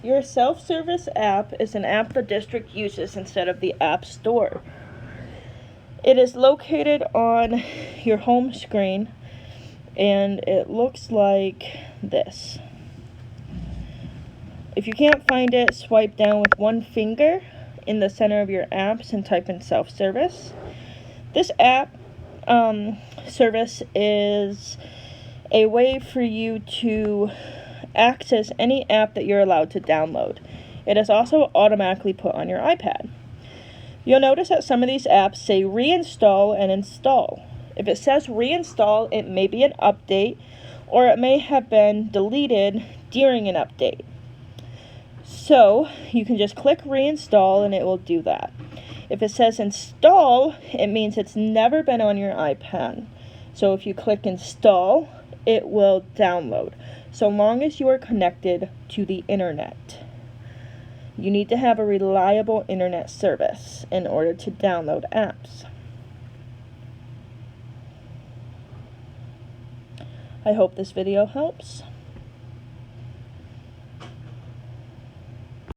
Your self-service app is an app the district uses instead of the App Store. It is located on your home screen, and it looks like this. If you can't find it, swipe down with one finger in the center of your apps and type in self-service. This app service is a way for you to access any app that you're allowed to download. It is also automatically put on your iPad. You'll notice that some of these apps say reinstall and install. If it says reinstall, it may be an update, or it may have been deleted during an update. So you can just click reinstall and it will do that. If it says install, it means it's never been on your iPad. So if you click install, it will download, so long as you are connected to the internet. You need to have a reliable internet service in order to download apps. I hope this video helps.